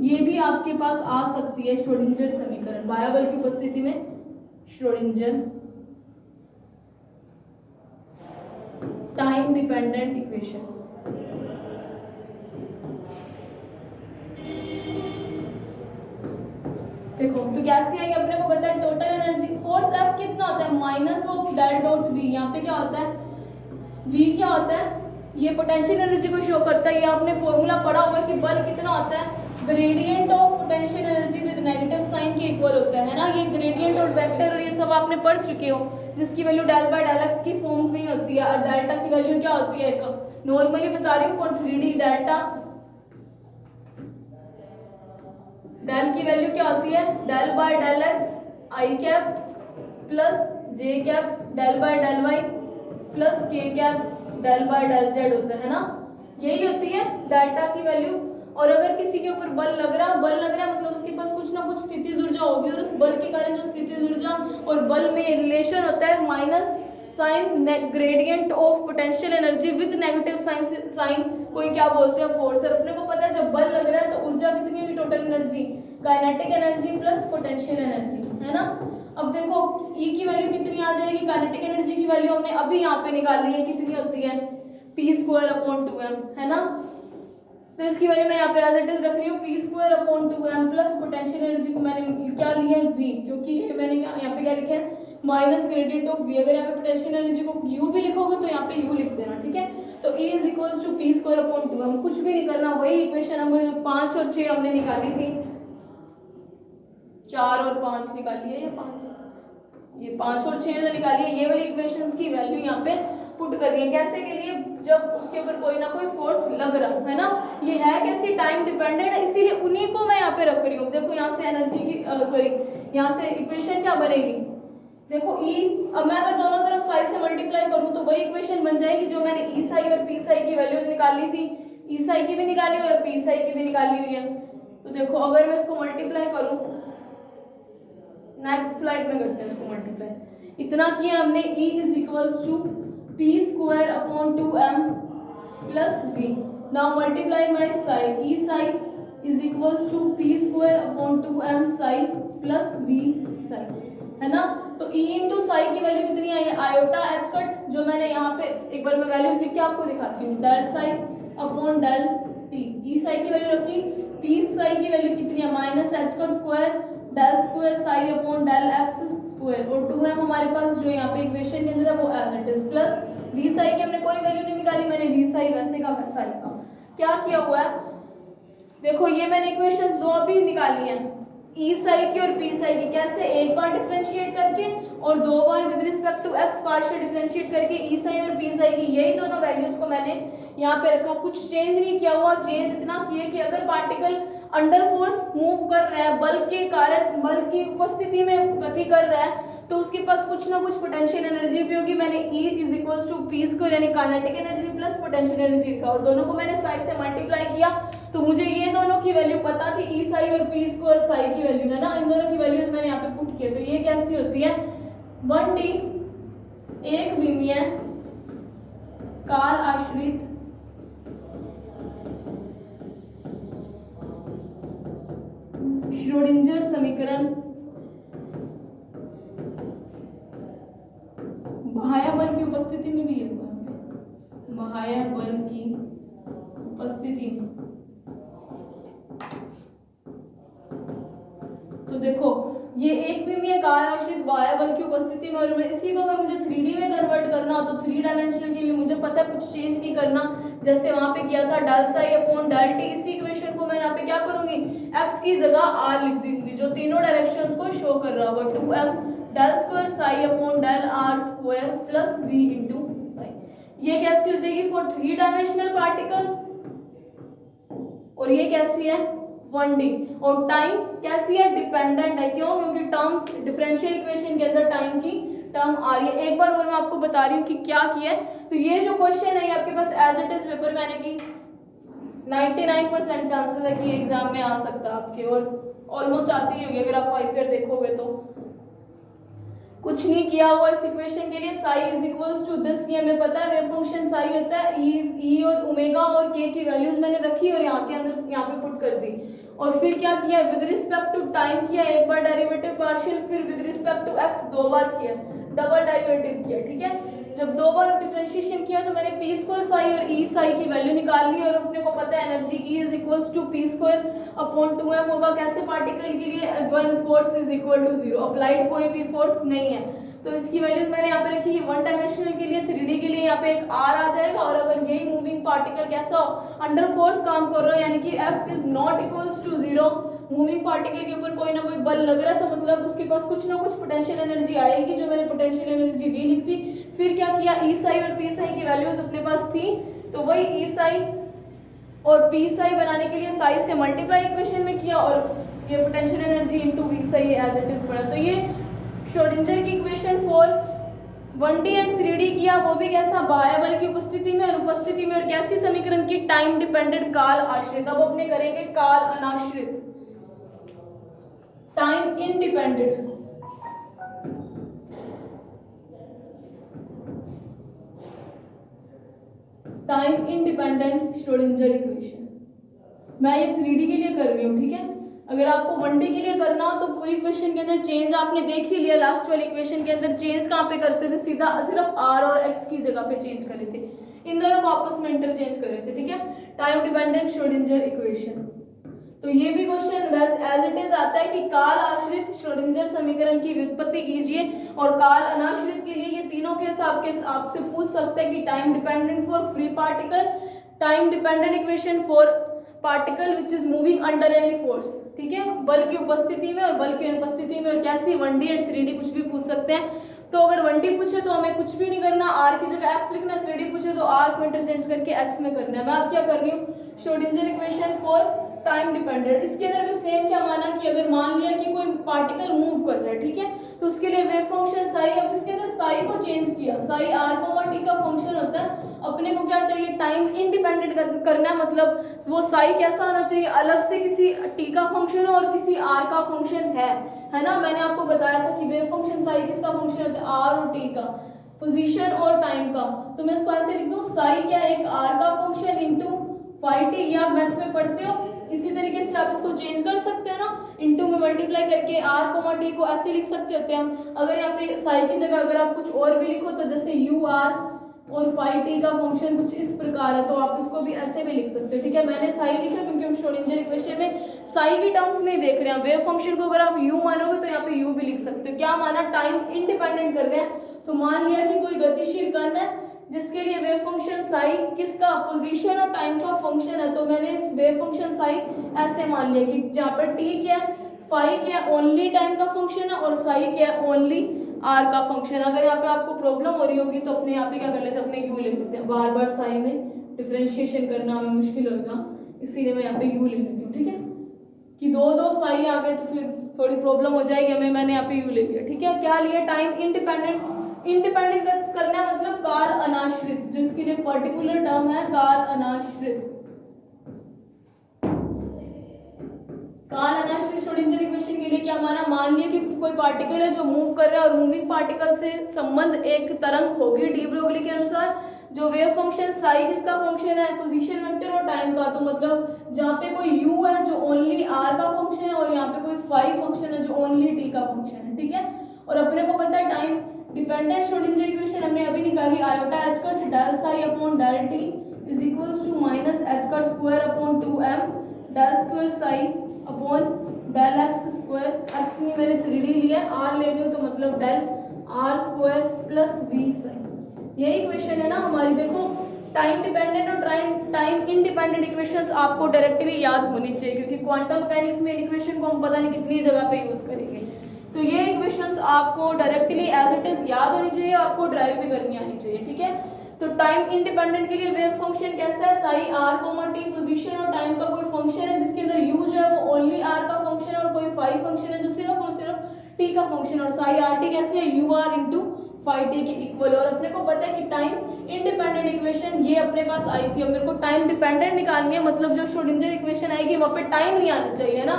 ये भी आपके पास आ सकती है श्रोडिंजर समीकरण। बाह्य बल की उपस्थिति में श्रोडिंजर टाइम डिपेंडेंट इक्वेशन। देखो तो कैसी आएगी? अपने को पता है टोटल एनर्जी फोर्स F कितना होता है? Minus of del dot V। यहाँ पे क्या होता है? V क्या होता है? ये पोटेंशियल एनर्जी को शो करता है। ये आपने फॉर्मूला पढ़ा हुआ है कि बल कितना होता है, gradient of potential energy with negative sign के इक्वल होता है ना। ये ग्रेडियंट और वेक्टर और ये सब आपने पढ़ चुके हो, जिसकी value del by del x की फॉर्म में होती है। और डेल्टा की वैल्यू क्या होती है, एक नॉर्मली बता रही हूँ फॉर 3D डेल्टा, डेल की वैल्यू क्या होती है, del by del X I cap plus J cap del by del Y plus K cap del by del Z होता है ना। यही होती है डेल्टा की वैल्यू। और अगर किसी के ऊपर बल लग रहा मतलब उसके पास कुछ ना कुछ स्थितिज ऊर्जा होगी, और उस बल के कारण जो स्थितिज ऊर्जा और बल में रिलेशन होता है minus sign gradient of potential energy with negative sign कोई क्या बोलते हैं, फोर्स। और अपने को पता है जब बल लग रहा है तो ऊर्जा कितनी होगी, total energy, kinetic energy plus potential energy, है ना। अब देखो E की वैल्यू कितनी आ जाएगी, काइनेटिक एनर्जी की वैल्यू हमने अभी यहाँ पे निकाली है, कितनी होती है p²/2m, है ना। तो इसकी वैल्यू मैं यहाँ पे एज इट इज रख रही हूँ p²/2m प्लस पोटेंशियल एनर्जी को मैंने क्या लिया है v, क्योंकि ये मैंने यहाँ पे क्या लिखा है माइनस ग्रेडियंट ऑफ v। अगर यहाँ पे पोटेंशियल एनर्जी को u भी लिखोगे तो यहाँ पे u लिख देना, ठीक है। तो E is equals to p²/2m, कुछ भी नहीं करना, वही इक्वेशन नंबर 5 और 6 हमने निकाली थी, 4 और 5 निकाली है, ये 5 और 6 जो निकाली है, ये वाली इक्वेशंस की वैल्यू यहाँ पे पुट करनी है। कैसे के लिए, जब उसके ऊपर कोई ना कोई फोर्स लग रहा है ना, ये है कैसी, टाइम डिपेंडेंट है, इसीलिए उन्हीं को मैं यहाँ पे रख रही हूँ। देखो यहाँ से एनर्जी की यहाँ से इक्वेशन क्या बनेगी, देखो E, अब मैं अगर दोनों तरफ साई से मल्टीप्लाई करूँ तो वही इक्वेशन बन जाएगी जो मैंने E साई और P साई की वैल्यूज निकाली थी, E साई की भी निकाली हुई और P साई की भी निकाली हुई है। तो देखो अगर मैं इसको मल्टीप्लाई करूँ, नेक्स्ट स्लाइड में करते हैं इसको मल्टीप्लाई, इतना किया हमने, E is equals to p²/2m plus v। Now multiply by psi, E psi is equals to p²/2m psi plus v psi, है ना। तो E इंटू साई की वैल्यू कितनी आई है, आयोटा एच कट, जो मैंने यहाँ पे एक बार मैं वैल्यूज लिख के आपको दिखाती हूँ, del psi upon del t. E psi की वैल्यू रखी, P साई की वैल्यू कितनी है, minus H cut square del square psi upon del x square, और 2m हमारे पास जो यहाँ पे इक्वेशन के अंदर है वो as it is, plus v psi की हमने कोई वैल्यू नहीं निकाली, मैंने v साई वैसे का वैसा लिखा। क्या किया हुआ है, देखो ये मैंने इक्वेशंस दो अभी निकाली हैं, E साई की और P साई की, कैसे, एक बार डिफरेंशिएट करके और दो बार with respect to x partial differentiate करके E साई और P साई की, यही दोनों वैल्यूज को मैंने यहाँ पे रखा, कुछ चेंज नहीं किया हुआ। चेंज इतना किया कि अगर पार्टिकल अंडर फोर्स मूव कर रहा है, बल के कारण, बल की उपस्थिति में गति कर रहा है, तो उसके पास कुछ ना कुछ पोटेंशियल एनर्जी भी होगी। मैंने E is equals to p² यानी kinetic energy plus potential energy लिखा, और दोनों को मैंने साई से मल्टीप्लाई किया, तो मुझे ये दोनों की वैल्यू पता थी, E साई और p² साई की वैल्यू, है ना। इन दोनों की वैल्यूज मैंने यहाँ पे पुट किया, तो ये कैसी होती है, 1D एक विमीय काल आश्रित श्रोडिंगर समीकरण बाह्य बल की उपस्थिति में भी है, बाह्य बल की उपस्थिति में। तो देखो ये एक विमीय काल आश्रित बाह्य बल की उपस्थिति में, और मैं इसी को अगर मुझे 3D में कन्वर्ट करना हो तो 3 डायमेंशनल के लिए मुझे पता है कुछ चेंज नहीं करना, जैसे वहां पे किया था del psi upon del t. इसी इक्वेशन को मैं यहाँ पे क्या करूंगी, x की जगह r लिख दूंगी, जो तीनों डायरेक्शंस को शो कर रहा होगा, 2m del square psi upon del r square plus v into psi. ये कैसी हो जाएगी फॉर 3 डायमेंशनल पार्टिकल, और ये कैसी है 1D, और टाइम कैसी है, डिपेंडेंट है। क्यों, क्योंकि टर्म्स डिफरेंशियल इक्वेशन के अंदर टाइम की टर्म आ रही है। एक बार और मैं आपको बता रही हूँ कि क्या किया है। तो ये जो क्वेश्चन है ये आपके पास एज इट इज पेपर में आने की 99% चांसेस है कि एग्जाम में आ सकता है आपके, और ऑलमोस्ट आती ही होगी अगर आप 5 ईयर देखोगे तो। कुछ नहीं किया हुआ इस इक्वेशन के लिए, psi is equals to this, ये हमें पता है वेव फंक्शन साई होता है, ई और ओमेगा और के की वैल्यूज मैंने रखी और यहाँ के अंदर यहाँ पे पुट कर दी, और फिर क्या किया, विद रिस्पेक्ट टू टाइम किया, एक बार डेरिवेटिव पार्शियल, फिर विद रिस्पेक्ट टू एक्स 2 बार किया, डबल डेरिवेटिव किया, ठीक है। जब 2 बार डिफरेंशिएशन किया तो मैंने p² साई और E साई की वैल्यू निकाल ली, और अपने को पता है energy E is equals to p² upon 2m होगा, कैसे पार्टिकल के लिए, when force is equal to 0, applied कोई भी फोर्स नहीं है, तो इसकी वैल्यूज मैंने यहाँ पे रखी है 1 डायमेंशनल के लिए, 3D के लिए यहाँ पे एक R आ जाएगा। और अगर यही मूविंग पार्टिकल कैसा हो, अंडर फोर्स काम कर रहा है, यानी कि F is not equals to 0, moving particle के ऊपर कोई ना कोई बल लग रहा है, तो मतलब उसके पास कुछ ना कुछ पोटेंशियल एनर्जी आएगी, जो मैंने पोटेंशियल एनर्जी V लिख दी। फिर क्या किया, E साई और P साई की वैल्यूज अपने पास थी, तो वही E साई और P साई बनाने के लिए साई से मल्टीप्लाई इक्वेशन में किया, और ये potential energy into V psi as it is पड़ा। तो ये श्रोडिंजर की equation for 1D and 3D किया, वो भी कैसा, बाह्य बल की उपस्थिति में और उपस्थिति में, और कैसी समीकरण की, टाइम डिपेंडेंट काल आश्रित। अब अपने करेंगे काल अनाश्रित, time independent. Time independent Schrodinger equation मैं ये 3D के लिए कर रही हूँ, ठीक है। अगर आपको 1D के लिए करना हो तो पूरी इक्वेशन के अंदर चेंज आपने देख ही लिया, लास्ट वाली इक्वेशन के अंदर चेंज कहाँ पे करते थे, सीधा सिर्फ R और X की जगह पे चेंज कर रहे थे, इन दोनों को आपस में इंटरचेंज कर रहे थे, ठीक है। Time dependent Schrodinger equation. तो ये भी क्वेश्चन एज इट इज आता है कि काल आश्रित श्रोडिंजर समीकरण की व्युत्पत्ति कीजिए, और काल अनाश्रित के लिए ये तीनों केस आपसे पूछ सकते हैं कि time dependent for free particle, time dependent equation for particle which is moving under any force, ठीक है, बल की उपस्थिति में और बल की अनुपस्थिति में, और कैसी 1D एंड 3D कुछ भी पूछ सकते हैं। तो अगर 1D पूछे तो हमें कुछ भी नहीं करना, R की जगह X लिखना, 3D पूछे तो R को इंटरचेंज करके X में करना है। मैं अब क्या कर रही हूँ, Schrödinger equation for time dependent. इसके अंदर भी सेम क्या माना कि अगर मान लिया कि कोई पार्टिकल मूव कर रहा है, ठीक है, तो उसके लिए वेव फंक्शन साई, अब इसके अंदर साई को चेंज किया, साई R, T का फंक्शन होता है, अपने को क्या चाहिए, टाइम इंडिपेंडेंट करना है, मतलब वो साई कैसा होना चाहिए, अलग से किसी T का फंक्शन हो और किसी R का फंक्शन है ना। मैंने आपको बताया था कि वेव फंक्शन साई किसका फंक्शन होता है, R और T का, पोजीशन और टाइम का। तो मैं इसको ऐसे लिख दूं, साई क्या है, एक R का फंक्शन इंटू फाई टी, ये आप मैथ में पढ़ते हो। इसी तरीके से आप इसको चेंज कर सकते हैं ना, इंटू में मल्टीप्लाई करके R, T को ऐसे लिख सकते होते हैं हम। अगर यहाँ पे साई की जगह अगर आप कुछ और भी लिखो, तो जैसे UR और फाई टी का फंक्शन कुछ इस प्रकार है, तो आप इसको भी ऐसे भी लिख सकते हो, ठीक है। मैंने साई लिखा क्योंकि हम श्रोडिंजर इक्वेशन में साई की टर्म्स में देख रहे हैं। वेव फंक्शन को अगर आप U मानोगे तो यहाँ पे U भी लिख सकते हो। क्या माना, टाइम इंडिपेंडेंट कर रहे हैं, तो मान लिया कि कोई गतिशील कण है जिसके लिए वेव फंक्शन साई किसका, पोजीशन और टाइम का फंक्शन है, तो मैंने इस वेव फंक्शन साई ऐसे मान लिया कि जहाँ पर टी क्या है, फाई क्या है, ओनली टाइम का फंक्शन है, और साई क्या है, ओनली आर का फंक्शन। अगर यहाँ पे आपको प्रॉब्लम हो रही होगी तो अपने यहाँ पे क्या कर लेते हैं, अपने यू ले लेते हैं, बार बार साई में डिफ्रेंशिएशन करना हमें मुश्किल होगा, इसीलिए मैं यहाँ पे यू ले लेती हूँ, ठीक है, कि दो साई आ गए तो फिर थोड़ी प्रॉब्लम हो जाएगी हमें, मैंने यहाँ पे यू ले लिया, ठीक है। क्या लिया, टाइम इंडिपेंडेंट करना मतलब काल अनाश्रित, जो इसके लिए पर्टिकुलर टर्म है काल अनाश्रित। काल अनाश्रित श्रोडिंजर इक्वेशन के लिए क्या माना, मान लिया कि कोई पार्टिकल है जो मूव कर रहा है, और मूविंग पार्टिकल से संबंध एक तरंग होगी डी ब्रोगली के अनुसार, जो वेव फंक्शन साई किसका फंक्शन है, पोजीशन वेक्टर और टाइम का। तो मतलब जहाँ पे कोई u है जो ओनली r का फंक्शन है, और यहाँ पे कोई फाई फंक्शन है जो ओनली t का फंक्शन है, ठीक है। और अपने को पता है टाइम डिपेंडेंट श्रोडिंजर इक्वेशन हमने अभी निकाली, iota h cut del psi upon del t is equals to minus h cut square upon 2m del square psi upon del x square. x में मैंने 3D लिया, r ले रही हूँ तो मतलब del r square plus v psi. यही equation है ना हमारी। देखो टाइम डिपेंडेंट और टाइम इंडिपेंडेंट इक्वेशंस आपको डायरेक्टली याद होनी चाहिए, क्योंकि क्वांटम मैकेनिक्स में इक्वेशन को हम पता नहीं कितनी जगह पे यूज करेंगे। तो ये इक्वेशंस आपको डायरेक्टली एज इट इज याद होनी चाहिए, आपको ड्राइव भी करनी आनी चाहिए, ठीक है। तो टाइम इंडिपेंडेंट के लिए वेव फंक्शन कैसा है, साई r, t, पोजीशन और टाइम का कोई फंक्शन है जिसके अंदर u जो है वो ओनली r का फंक्शन है, और कोई फाई फंक्शन है जो सिर्फ और सिर्फ t का फंक्शन, और साई rt कैसे है, ur इंटू फाई टी के इक्वल। और अपने को पता है कि टाइम इंडिपेंडेंट इक्वेशन ये अपने पास आई थी, अब मेरे को टाइम डिपेंडेंट निकालनी है, मतलब जो श्रोडिंजर इक्वेशन आएगी वहाँ पे टाइम नहीं आना चाहिए ना।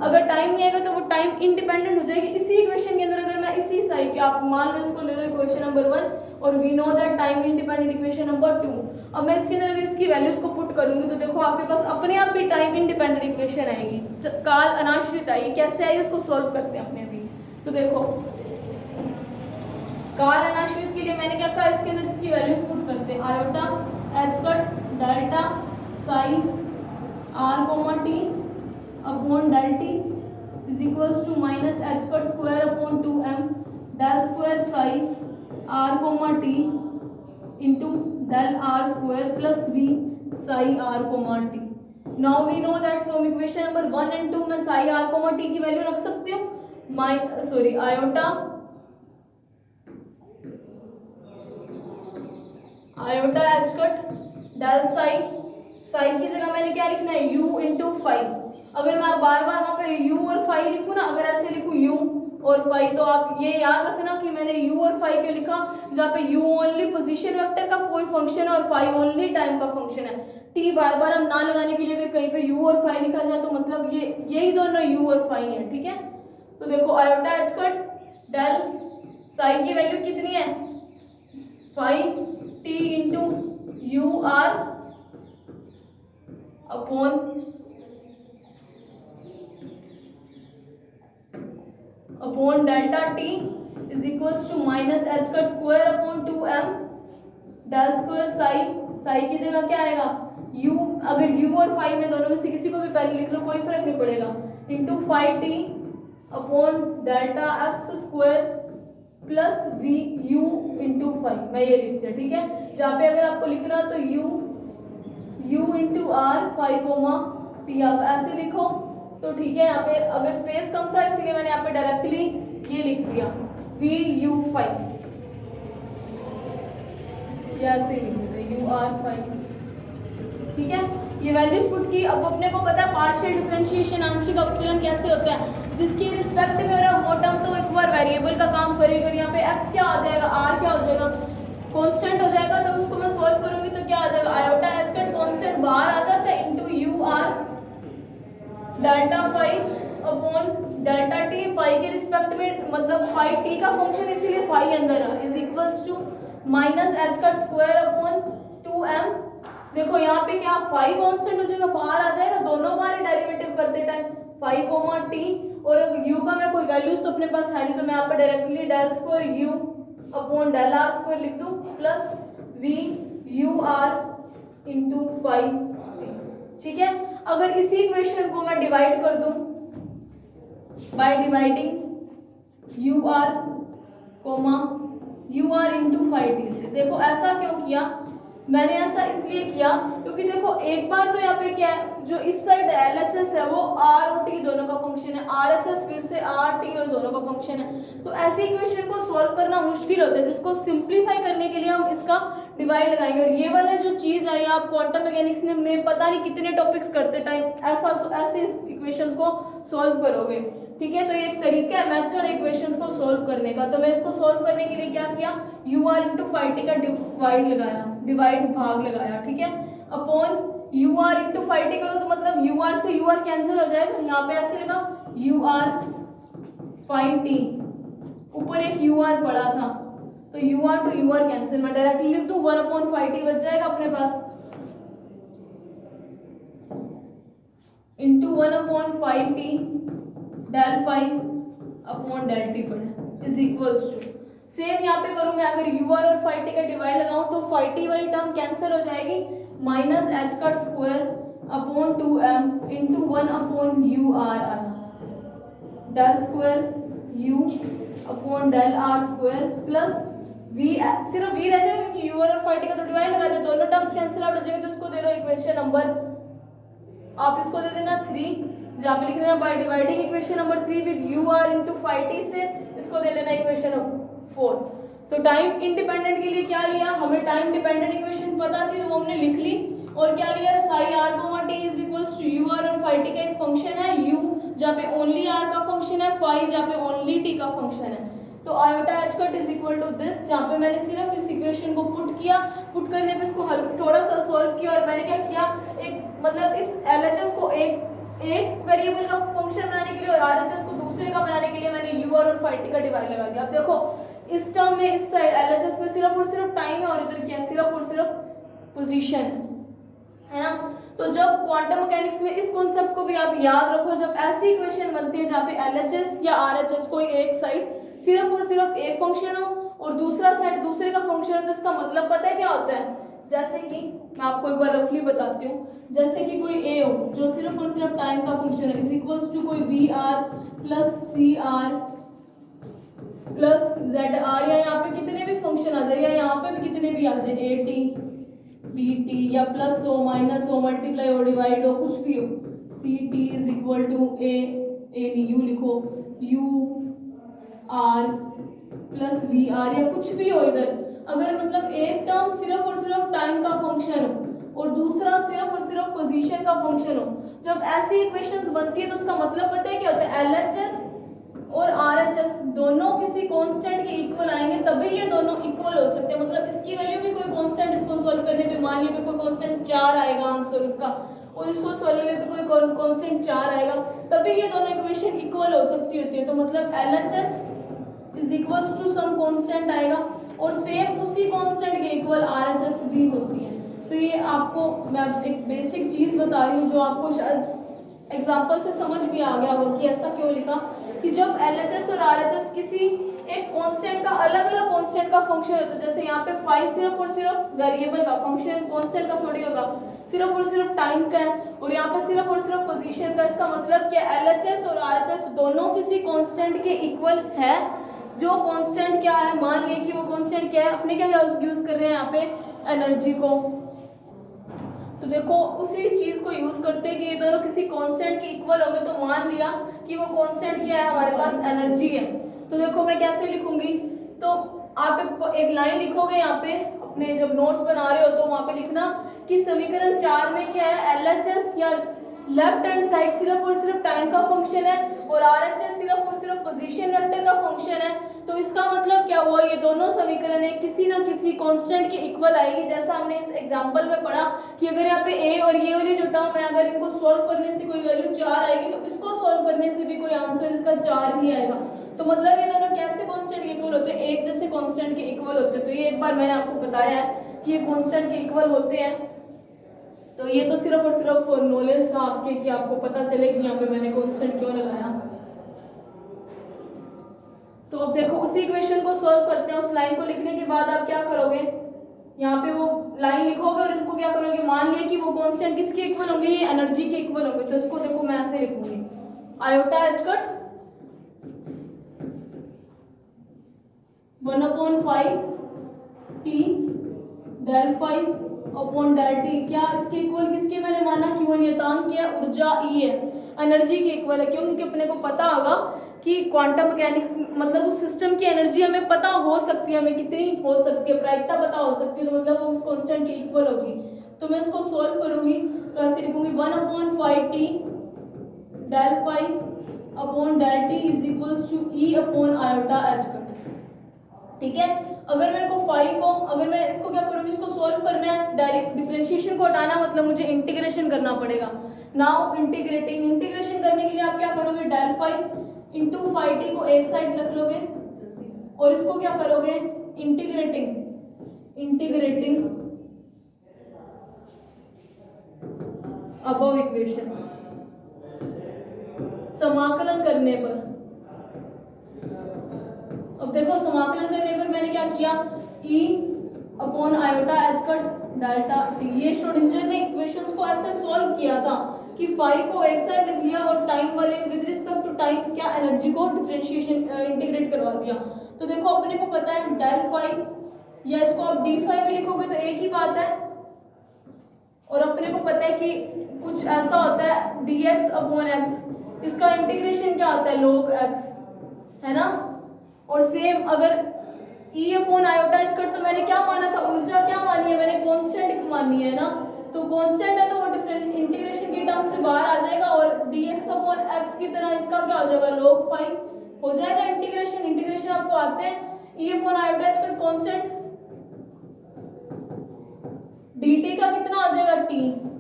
अगर टाइम नहीं आएगा तो वो टाइम इंडिपेंडेंट हो जाएगी। इसी इक्वेशन के अंदर अगर मैं इसी साई के, आप मान लो इसको ले लो इक्वेशन नंबर 1, और we know that time independent equation number 2, अब मैं इसके अंदर इसकी वैल्यूज को पुट करूंगी तो देखो आपके पास अपने आप ही टाइम इंडिपेंडेंट इक्वेशन आएगी, काल अनाश्रित आएगी। कैसे आई उसको सॉल्व करते हैं अपने अभी। तो देखो काल अनाश्रित के लिए मैंने क्या कहा, इसके अंदर इसकी वैल्यूज पुट करते हैं, iota h cut delta psi r, t upon del t is equals to minus h cut square upon 2m del square psi r comma t into del r square plus V psi r comma t. Now we know that from equation number 1 and 2 मैं psi r comma t की value रख सकती हूँ iota H cut del psi, psi की जगह मैंने क्या लिखना है u इंटू फाइव। अगर मैं बार बार वहां पे u और फाइव लिखूँ ना, अगर ऐसे लिखूँ u और फाइव, तो आप ये याद रखना कि मैंने u और फाइव क्यों लिखा, जहाँ पे u ओनली पोजीशन वेक्टर का कोई फंक्शन है और फाइव ओनली टाइम का फंक्शन है। t बार बार हम ना लगाने के लिए अगर कहीं पे u और फाइव लिखा जाए तो मतलब ये यही दोनों u और फाइव है, ठीक है। तो देखो iota H cut del psi की वैल्यू कितनी है 5t into u r upon delta t is equals to minus H cut square upon 2m del square psi, psi की जगह क्या आएगा u, अगर u और फाइव में दोनों में से किसी को भी पहले लिख लो कोई फर्क नहीं पड़ेगा, into 5t upon delta x square plus V u into phi, मैं ये लिख दिया, ठीक है। जहाँ पे अगर आपको लिखना तो u into r phi comma t आप ऐसे लिखो तो ठीक है। यहाँ पे अगर स्पेस कम था इसलिए मैंने यहाँ पे डायरेक्टली ये लिख दिया वी यू फाइव, ऐसे ही लिख देते यू आर फाइव, ठीक है। ये वैल्यूज पुट की। अब अपने को पता है पार्शियल डिफरेंशिएशन आंशिक अवकलन कैसे होता है, जिसकी रिस्पेक्ट में मेरा वो टर्म तो एक बार वेरिएबल का काम करेगी और यहाँ पे x क्या आ जाएगा, r क्या हो जाएगा, कांस्टेंट हो जाएगा। तो उसको मैं सॉल्व करूंगी तो क्या आ जाएगा, आयोटा एच कट कांस्टेंट बाहर आ जाता है into u r delta phi upon delta t, phi के रिस्पेक्ट में मतलब फाइव टी का फंक्शन इसीलिए फाइव अंदर है, is equals to minus H cut square upon 2m। देखो यहाँ पे क्या फाइव कांस्टेंट हो जाएगा, बाहर आ जाएगा, दोनों बार डेरिवेटिव करते टाइम फाइव कोमा टी, और u का मैं कोई वैल्यूज तो अपने पास है नहीं तो मैं यहाँ पे directly del square u upon del r square लिख दूँ plus V u r into phi, ठीक है। अगर इसी इक्वेशन को मैं डिवाइड कर दूं by dividing u r comma u r into phi t से, देखो ऐसा क्यों किया मैंने, ऐसा इसलिए किया क्योंकि देखो एक बार तो यहाँ पे क्या है, जो इस साइड LHS है वो R और T दोनों का फंक्शन है, RHS फिर से R T और दोनों का फंक्शन है। तो ऐसी इक्वेशन को सॉल्व करना मुश्किल होता है, जिसको सिंप्लीफाई करने के लिए हम इसका डिवाइड लगाएंगे। और ये वाला जो चीज़ है आप क्वांटम मैकेनिक्स में पता नहीं कितने टॉपिक्स करते टाइम ऐसे इक्वेशंस को सॉल्व करोगे, ठीक है। तो ये एक तरीका है मेथड इक्वेशंस को सॉल्व करने का। तो मैं इसको सॉल्व करने के लिए क्या किया, u r into phi T का डिवाइड लगाया, डिवाइड भाग लगाया, ठीक है, upon you r into phi t करो तो मतलब यू आर से यू आर कैंसिल हो जाएगा, यहाँ पे ऐसे लगा यू आर फाइव टी, ऊपर एक यू आर पड़ा था तो U R to you are cancel, मैं डायरेक्टली लिख दूं वन अपॉन फाइव टी बच जाएगा अपने पास, into one upon phi T del phi upon del T पड़े इज इक्वल्स टू, सेम यहाँ पे करूँ मैं, अगर यू आर और फाइव टी का डिवाइड लगाऊं तो फाइव टी वाली टर्म कैंसिल हो जाएगी, minus H cut square upon 2m into one upon you R आया, del square u upon del r square plus V, सिर्फ वी रह जाएगा क्योंकि यू आर और फाइव टी का तो डिवाइड लगा दे, दोनों टर्म्स कैंसिल आउट हो जाएंगे। तो उसको दे दो इक्वेशन नंबर, आप इसको दे देना 3, जहाँ पे लिख देना by dividing equation number 3 with u r into phi t से इसको दे लेना इक्वेशन 4। तो टाइम इंडिपेंडेंट के लिए क्या लिया, हमें टाइम डिपेंडेंट इक्वेशन पता थी तो वो हमने लिख ली, और क्या लिया psi r comma t is equals to you are और फाइव टी का एक फंक्शन है u जहाँ पे ओनली r का फंक्शन है, फाइव जहाँ पे ओनली t का फंक्शन है। तो iota H cut is equal to this, जहाँ पे मैंने सिर्फ इस इक्वेशन को पुट किया, पुट करने पे इसको थोड़ा सा सॉल्व किया और मैंने क्या किया, एक मतलब इस LHS को एक वेरिएबल का फंक्शन बनाने के लिए और RHS को दूसरे का बनाने के लिए मैंने यू आर और फाइव टी का डिवाइड लगा दिया। अब देखो इस टर्म में इस साइड LHS में सिर्फ और सिर्फ टाइम है और इधर क्या है, सिर्फ और सिर्फ पोजीशन है ना। तो जब क्वांटम मैकेनिक्स में इस कॉन्सेप्ट को भी आप याद रखो, जब ऐसी इक्वेशन बनती है जहाँ पे LHS या RHS कोई एक साइड सिर्फ और सिर्फ एक फंक्शन हो और दूसरा साइड दूसरे का फंक्शन हो, तो इसका मतलब पता है क्या होता है, जैसे कि मैं आपको एक बार रफली बताती हूँ, जैसे कि कोई ए हो जो सिर्फ और सिर्फ टाइम का फंक्शन है इज इक्वल्स टू कोई b r plus c r plus z r, या यहाँ पे कितने भी फंक्शन आ जाए, या यहाँ पे भी कितने भी आ जाए, ए टी बी टी, या प्लस हो माइनस हो मल्टीप्लाई हो डिवाइड हो कुछ भी हो, C T is equal to A नहीं यू लिखो, U R plus V R, या कुछ भी हो इधर। अगर मतलब एक टर्म सिर्फ और सिर्फ टाइम का फंक्शन हो और दूसरा सिर्फ और सिर्फ पोजीशन का फंक्शन हो, जब ऐसी इक्वेशंस बनती है तो उसका मतलब पता है क्या होता है, एलएचएस और आरएचएस दोनों किसी कांस्टेंट के इक्वल आएंगे तभी ये दोनों इक्वल हो सकते हैं। मतलब इसकी वैल्यू भी कोई कांस्टेंट, इसको सॉल्व करने पे मान लीजिए कोई कांस्टेंट 4 आएगा आंसर इसका, और इसको सॉल्व करने पे कोई कांस्टेंट 4 आएगा, तभी ये दोनों इक्वेशन इक्वल हो सकती होती है। तो मतलब LHS is equals to some constant आएगा और सेम उसी कांस्टेंट के इक्वल आरएचएस भी होती है। तो ये आपको मैं एक बेसिक चीज बता रही हूँ जो आपको शायद एग्जाम्पल से समझ भी आ गया होगा कि ऐसा क्यों लिखा, कि जब एलएचएस और आरएचएस किसी एक कांस्टेंट का अलग अलग कांस्टेंट का फंक्शन होता है, जैसे यहाँ पे फाई सिर्फ और सिर्फ वेरिएबल का फंक्शन, कांस्टेंट का थोड़ी होगा, सिर्फ और सिर्फ टाइम का है, और यहाँ पे सिर्फ और सिर्फ पोजीशन का। इसका मतलब कि एलएचएस और आरएचएस दोनों किसी कांस्टेंट के इक्वल है। जो कांस्टेंट क्या है, मान लिए कि वो कांस्टेंट क्या है, अपने क्या यूज कर रहे हैं यहाँ पे, एनर्जी को। तो देखो उसी चीज को यूज करते हैं कि ये दोनों किसी कांस्टेंट के इक्वल हो गए, तो मान लिया कि वो कांस्टेंट क्या है, हमारे पास एनर्जी है। तो देखो मैं कैसे लिखूंगी, तो आप एक लाइन लिखोगे यहाँ पे, अपने जब नोट्स बना रहे हो तो वहां पे लिखना कि समीकरण 4 में क्या है, एलएचएस या लेफ्ट हैंड साइड सिर्फ और सिर्फ टाइम का फंक्शन है और आरएचएस सिर्फ और सिर्फ पोजीशन वेक्टर का फंक्शन है। तो इसका मतलब क्या हुआ, ये दोनों समीकरण है किसी ना किसी कांस्टेंट के इक्वल आएगी। जैसा हमने इस एग्जांपल में पढ़ा कि अगर यहाँ पे ए और ये वाली जो टर्म है, अगर इनको सॉल्व करने से कोई वैल्यू 4 आएगी तो इसको सॉल्व करने से भी कोई आंसर इसका 4 ही आएगा। तो मतलब ये दोनों कैसे कांस्टेंट के इक्वल होते हैं, एक जैसे कांस्टेंट के इक्वल होते हैं। तो ये एक बार मैंने आपको बताया है कि ये कांस्टेंट के इक्वल होते हैं। तो ये तो सिर्फ और सिर्फ नॉलेज था आपके कि आपको पता चले कि यहाँ पे मैंने कांस्टेंट क्यों लगाया। तो अब देखो उसी इक्वेशन को सॉल्व करते हैं। उस लाइन को लिखने के बाद आप क्या करोगे, यहाँ पे वो लाइन लिखोगे और इसको क्या करोगे, मान लिया कि वो कांस्टेंट किसके इक्वल होंगे, ये एनर्जी के इक्वल होंगे। तो इसको देखो मैं ऐसे लिखूंगी, iota H cut 1/5 t del phi upon del t. क्या इसके इक्वल किसके मैंने माना कि वो नियतांक क्या है, ऊर्जा ई है, एनर्जी के इक्वल है। क्योंकि अपने को पता होगा कि क्वांटम मैकेनिक्स मतलब उस सिस्टम की एनर्जी हमें पता हो सकती है, हमें कितनी हो सकती है, प्रायिकता पता हो सकती है, तो मतलब वो उस कांस्टेंट के इक्वल होगी। तो मैं इसको सॉल्व करूंगी तो ऐसे लिखूंगी 1/5 t del phi upon del T is equals to E upon iota H cut. ठीक है, अगर मेरे को फाइव को, अगर मैं इसको क्या करूंगी, इसको सॉल्व करना है, डायरेक्ट डिफरेंशिएशन को हटाना मतलब मुझे इंटीग्रेशन करना पड़ेगा। नाउ इंटीग्रेशन करने के लिए आप क्या करोगे, del phi into phi t को एक साइड रख लोगे और इसको क्या करोगे, इंटीग्रेटिंग अबव इक्वेशन, समाकलन करने पर। अब देखो समाकलन करने पर मैंने क्या किया, E upon iota H cut delta T. ये श्रोडिंगर ने इक्वेशंस को ऐसे सॉल्व किया था कि फाइव को एक साइड रख लिया और टाइम वाले विद रिस्पेक्ट टू टाइम क्या एनर्जी को डिफरेंशिएशन इंटीग्रेट करवा दिया। तो देखो अपने को पता है डेल फाइव, या इसको आप डी फाइव में लिखोगे तो एक ही बात है, और अपने को पता है कि कुछ ऐसा होता है डी एक्स अपॉन एक्स, इसका इंटीग्रेशन क्या होता है, log x, है ना। और सेम अगर E upon iota H cut, तो मैंने क्या माना था, ऊर्जा क्या मानी है, मैंने कांस्टेंट मानी है ना। तो कांस्टेंट है तो वो डिफरेंस इंटीग्रेशन की टर्म से बाहर आ जाएगा और dx अपॉन x की तरह इसका क्या हो जाएगा, log 5 हो जाएगा इंटीग्रेशन आपको आते हैं। E upon iota H cut constant, dt का कितना आ जाएगा t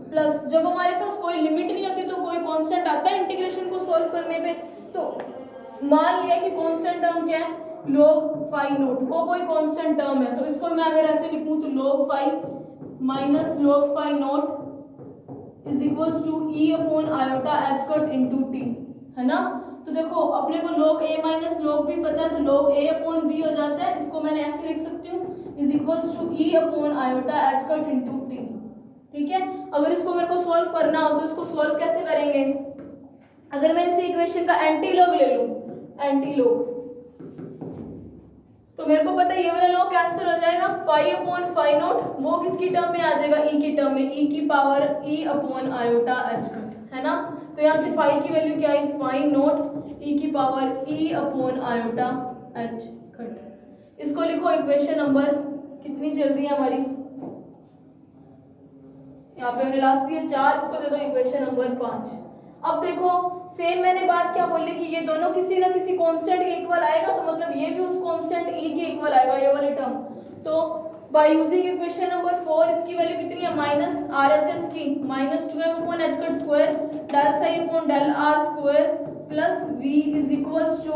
प्लस, जब हमारे पास कोई लिमिट नहीं होती तो कोई कांस्टेंट आता है इंटीग्रेशन को सॉल्व करने पे। तो मान लिया कि कांस्टेंट टर्म क्या है, log 5 नोट, वो कोई कांस्टेंट टर्म है। तो इसको मैं अगर ऐसे लिखूं तो log 5 minus log 5 naught is equals to E upon iota H cut into t, है ना। तो देखो अपने को log a minus log b पता है, तो log a अपॉन b हो जाता है। इसको मैंने ऐसे लिख सकती हूँ is equals to E upon iota H cut into t. ठीक है, अगर इसको मेरे को सॉल्व करना हो तो इसको सॉल्व कैसे करेंगे, अगर मैं इस इक्वेशन का एंटी लॉग ले लूं, एंटी लॉग तो मेरे को पता है ये वाला लॉ कैंसिल हो जाएगा, फाई अपॉन फाई नॉट वो किसकी टर्म में आ जाएगा, ई की टर्म में, ई की power E upon iota H cut, है ना। तो यहाँ से फाई की वैल्यू क्या है, फाई नॉट ई की power E upon iota H cut. इसको लिखो इक्वेशन नंबर कितनी चल रही है हमारी, यहाँ पे हमने लास्ट दिया 4, इसको दे दो इक्वेशन नंबर 5। अब देखो सेम मैंने बात क्या बोली कि ये दोनों किसी ना किसी कांस्टेंट के इक्वल आएगा, तो मतलब ये भी उस कांस्टेंट ई के इक्वल आएगा ये वाली टर्म। तो बाय यूजिंग इक्वेशन नंबर 4 इसकी वैल्यू कितनी है, माइनस आर एच एस की minus 2m upon H cut square del psi upon del r square plus V is equals to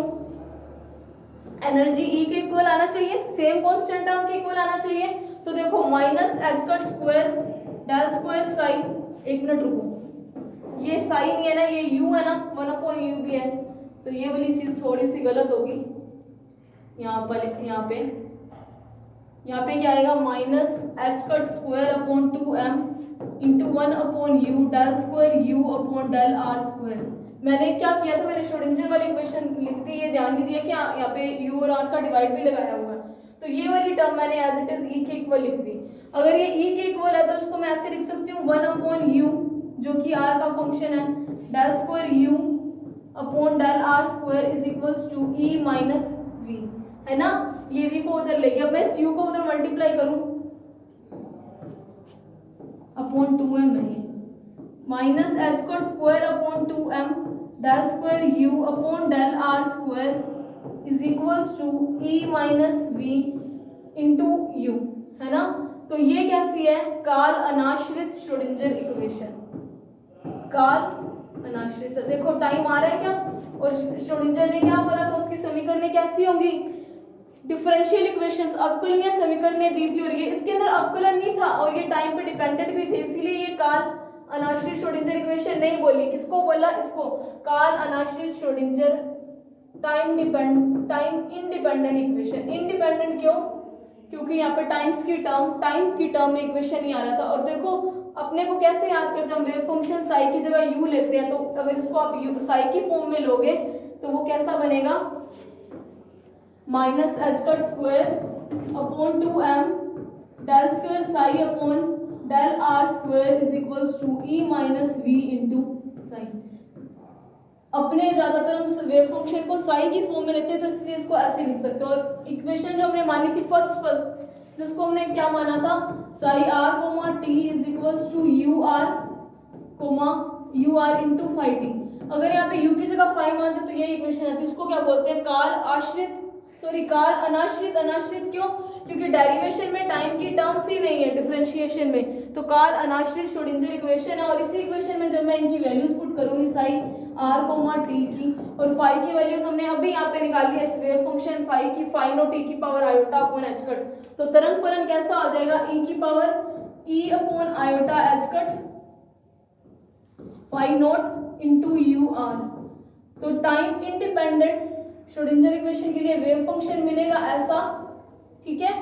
energy E के इक्वल आना चाहिए, सेम कांस्टेंट टर्म के equal आना चाहिए। तो देखो minus H cut square del square psi, एक minute रुको, ये साई नहीं है ना, ये यू है ना, 1 अपॉन यू भी है, तो ये वाली चीज थोड़ी सी गलत होगी। यहाँ पे क्या आएगा, minus H cut square upon 2m into 1 upon u del square u upon del r square. मैंने क्या किया था, मैंने श्रोडिंगर वाली इक्वेशन लिख दी, ये ध्यान भी दिया कि यहाँ पे यू और आर का डिवाइड भी लगाया हुआ है, तो ये वाली टर्म मैंने एज इट इज ई के इक्वल लिख दी। अगर ये ई के इक्वल है तो उसको मैं ऐसे लिख सकती हूँ 1 अपॉन यू जो कि आर का फंक्शन है del square u upon del r square is equals to E minus V, है ना। ये वी को उधर लेके अब मैं इस यू को उधर मल्टीप्लाई करूं अपॉन 2m है minus H cut square upon 2m del square u upon del r square is equals to E minus V into u, है ना। तो ये कैसी है, काल अनाश्रित श्रोडिंगर इक्वेशन, काल अनाश्रित। देखो टाइम आ रहा है क्या, और श्रोडिंगर ने क्या बोला था, उसकी समीकरणें कैसी होंगी, डिफरेंशियल इक्वेशंस, अवकलनीय समीकरणें दी थी, और ये इसके अंदर अवकलन नहीं था और ये टाइम पे डिपेंडेंट भी थे, इसीलिए ये काल अनाश्रित श्रोडिंगर इक्वेशन नहीं बोली। किसको बोला, इसको काल अनाश्रित Schrodinger time independent equation. Independent क्यों, क्योंकि यहाँ पे टाइम की टर्म में इक्वेशन नहीं आ रहा था। और देखो अपने को कैसे याद करते हैं, हम वेव फंक्शन साई की जगह यू लेते हैं, तो अगर इसको आप साई की फॉर्म में लोगे तो वो कैसा बनेगा, minus H cut square upon 2m del square psi upon del r square is equals to E minus V into psi. अपने ज्यादातर हम वेव फंक्शन को साई की फॉर्म में लेते हैं, तो इसलिए इसको ऐसे लिख सकते हैं। और इक्वेशन जो हमने मानी थी फर्स्ट जिसको हमने क्या माना था, psi r comma t is equals to you r comma u r into phi t. अगर यहाँ पे यू की जगह फाई मानते तो ये इक्वेशन आती है, उसको क्या बोलते हैं, काल अनाश्रित। अनाश्रित क्यों, क्योंकि डेरिवेशन में टाइम की टर्म्स ही नहीं है डिफरेंशिएशन में, तो काल अनाश्रित श्रोडिंगर इक्वेशन है। और इसी इक्वेशन में जब मैं इनकी वैल्यूज पुट करूंगी साई आर कोमा टी की, और फाई की वैल्यूज हमने अभी यहाँ पे निकाली है, इस वेव फंक्शन फाई की, फाई नो टी की power iota upon H cut, तो तरंग फलन कैसा आ जाएगा, ई की power E upon iota H cut phi naught into u r. तो टाइम इंडिपेंडेंट श्रोडिंगर इक्वेशन के लिए वेव फंक्शन मिलेगा ऐसा, ठीक है।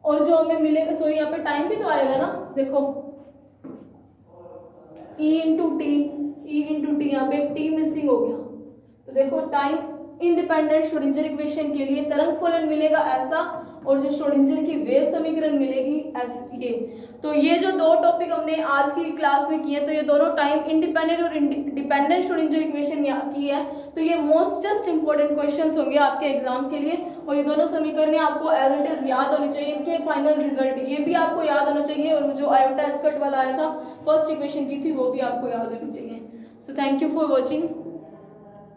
और जो हमें मिलेगा, सॉरी यहाँ पे टाइम भी तो आएगा ना, देखो ई इंटू टी, यहाँ पे एक टी मिसिंग हो गया, तो देखो टाइम इंडिपेंडेंट श्रोडिंगर इक्वेशन के लिए तरंग फलन मिलेगा ऐसा, और जो श्रोडिंगर की वेव समीकरण मिलेगी ऐसी। ये तो ये जो दो टॉपिक हमने आज की क्लास में किए, तो ये दोनों टाइम इंडिपेंडेंट और डिपेंडेंट श्रोडिंगर इक्वेशन की है, तो ये मोस्टेस्ट इंपॉर्टेंट क्वेश्चंस होंगे आपके एग्जाम के लिए। और ये दोनों समीकरण आपको एज इट इज याद होनी चाहिए, इनके फाइनल रिजल्ट ये भी आपको याद होना चाहिए, और जो आयोटा एच कट वाला आया था फर्स्ट इक्वेशन की थी वो भी आपको याद होनी चाहिए। So thank you for watching.